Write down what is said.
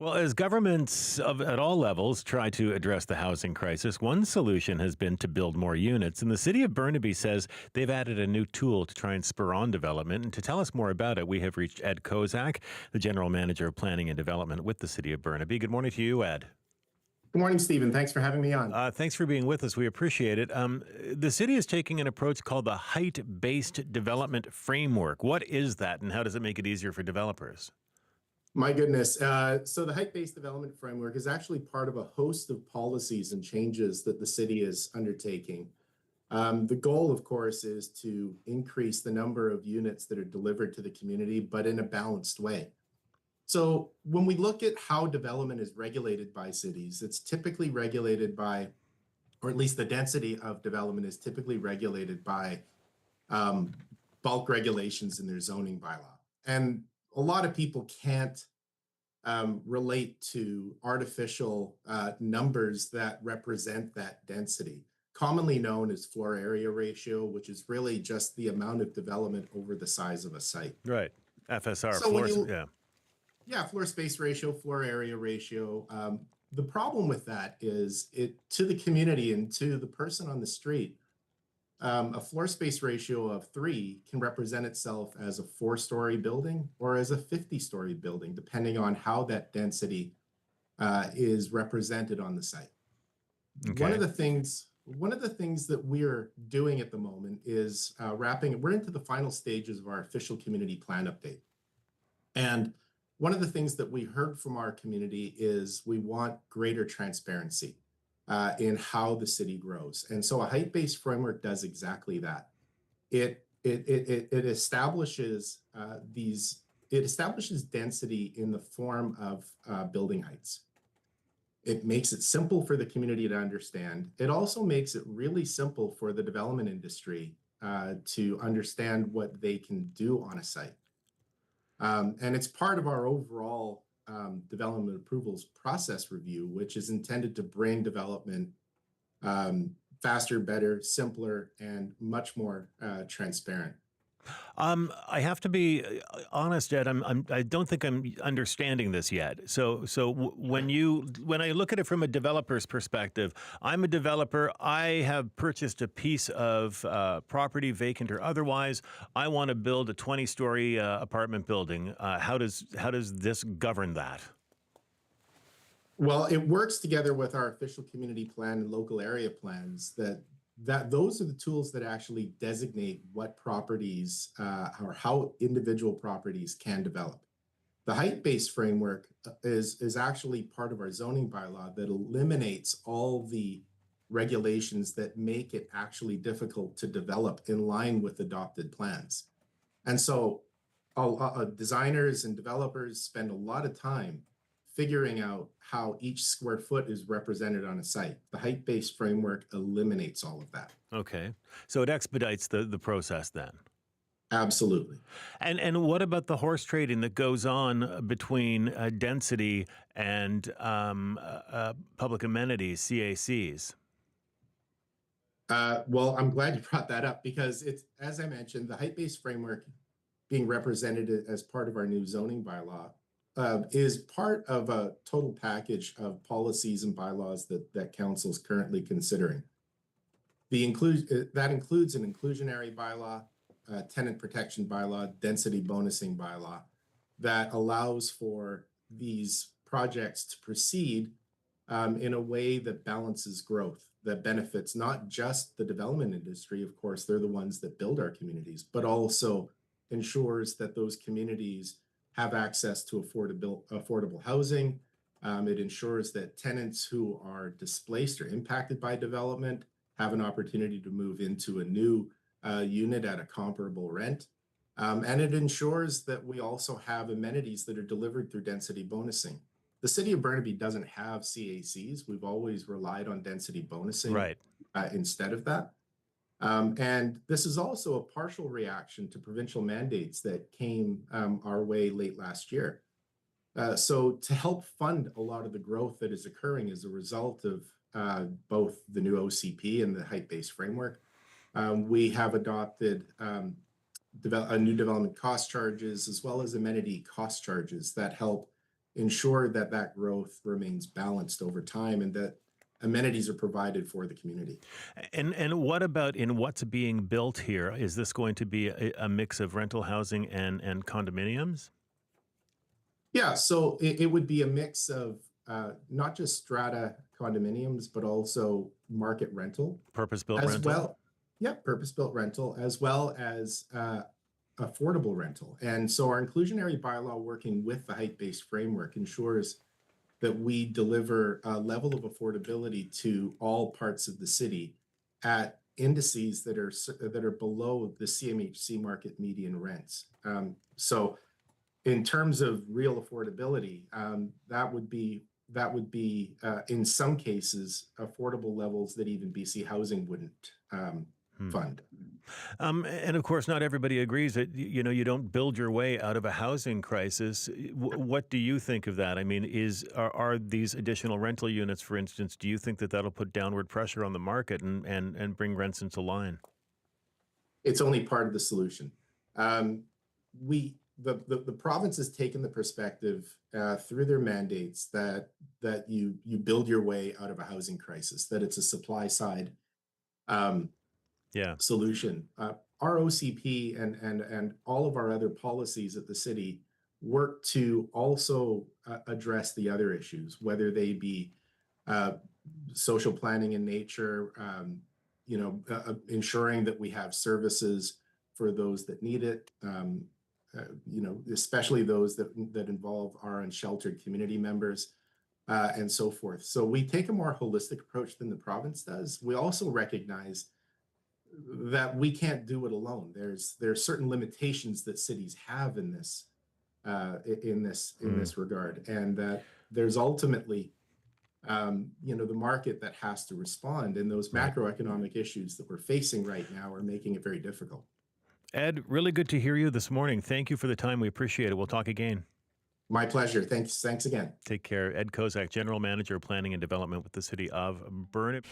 Well, as governments at all levels try to address the housing crisis, one solution has been to build more units. And the city of Burnaby says they've added a new tool to try and spur on development. And to tell us more about it, we have reached Ed Kozak, the general manager of planning and development with the city of Burnaby. Good morning to you, Ed. Good morning, Stephen. Thanks for having me on. Thanks for being with us. We appreciate it. The city is taking an approach called the height-based development framework. What is that, and how does it make it easier for developers? My goodness. So the height-based development framework is actually part of a host of policies and changes that the city is undertaking. The goal, of course, is to increase the number of units that are delivered to the community, but in a balanced way. So when we look at how development is regulated by cities, it's typically regulated by, or at least the density of development is typically regulated by um, bulk regulations in their zoning bylaw. And a lot of people can't relate to artificial numbers that represent that density, commonly known as floor area ratio, which is really just the amount of development over the size of a site. Right. FSR, So when floors, you, yeah. yeah, floor space ratio, floor area ratio. The problem with that is it to the community and to the person on the street, a floor space ratio of 3 can represent itself as a 4-story building or as a 50-story building, depending on how that density is represented on the site. One of Okay. the things, one of the things that we're doing at the moment is we're into the final stages of our official community plan update. And one of the things that we heard from our community is we want greater transparency in how the city grows. And so a height-based framework does exactly that. It establishes it establishes density in the form of building heights. It makes it simple for the community to understand. It also makes it really simple for the development industry to understand what they can do on a site. And it's part of our overall development approvals process review, which is intended to bring development faster, better, simpler, and much more transparent. I have to be honest, Ed. I don't think I'm understanding this yet. When I look at it from a developer's perspective, I'm a developer. I have purchased a piece of property, vacant or otherwise. I want to build a 20-story apartment building. How does this govern that? Well, it works together with our official community plan and local area plans that those are the tools that actually designate what properties or how individual properties can develop. The height-based framework is actually part of our zoning bylaw that eliminates all the regulations that make it actually difficult to develop in line with adopted plans. And so designers and developers spend a lot of time figuring out how each square foot is represented on a site. The height-based framework eliminates all of that. Okay, so it expedites the process then. Absolutely. And what about the horse trading that goes on between density and public amenities, CACs? Well, I'm glad you brought that up because it's, as I mentioned, the height-based framework being represented as part of our new zoning bylaw is part of a total package of policies and bylaws that council is currently considering. That includes an inclusionary bylaw, tenant protection bylaw, density bonusing bylaw that allows for these projects to proceed in a way that balances growth, that benefits not just the development industry, of course, they're the ones that build our communities, but also ensures that those communities have access to affordable housing. It ensures that tenants who are displaced or impacted by development have an opportunity to move into a new unit at a comparable rent. And it ensures that we also have amenities that are delivered through density bonusing. The city of Burnaby doesn't have CACs. We've always relied on density bonusing Right. instead of that. And this is also a partial reaction to provincial mandates that came our way late last year. So to help fund a lot of the growth that is occurring as a result of both the new OCP and the height-based framework, we have adopted new development cost charges as well as amenity cost charges that help ensure that that growth remains balanced over time and that amenities are provided for the community. And what about in what's being built here? Is this going to be a mix of rental housing and condominiums? Yeah, so it would be a mix of not just strata condominiums, but also market rental Purpose-built as rental? well. Yeah, purpose-built rental as well as affordable rental. And so our inclusionary bylaw, working with the height-based framework, ensures that we deliver a level of affordability to all parts of the city at indices that are below the CMHC market median rents. So in terms of real affordability, that would be in some cases affordable levels that even BC Housing wouldn't Hmm. fund. And of course, not everybody agrees that you don't build your way out of a housing crisis. What do you think of that? I mean, are these additional rental units, for instance, do you think that that'll put downward pressure on the market and bring rents into line? It's only part of the solution. We the province has taken the perspective through their mandates that you build your way out of a housing crisis, that it's a supply side um, Yeah. solution. Our OCP and all of our other policies at the city work to also address the other issues, whether they be uh, social planning in nature, ensuring that we have services for those that need it, especially those that involve our unsheltered community members, and so forth. So we take a more holistic approach than the province does. We also recognize that we can't do it alone. There's certain limitations that cities have in this regard, and that there's ultimately the market that has to respond, and those Right. macroeconomic issues that we're facing right now are making it very difficult. Ed, really good to hear you this morning. Thank you for the time. We appreciate it. We'll talk again. My pleasure. Thanks again. Take care. Ed Kozak, General Manager of Planning and Development with the City of Burnaby.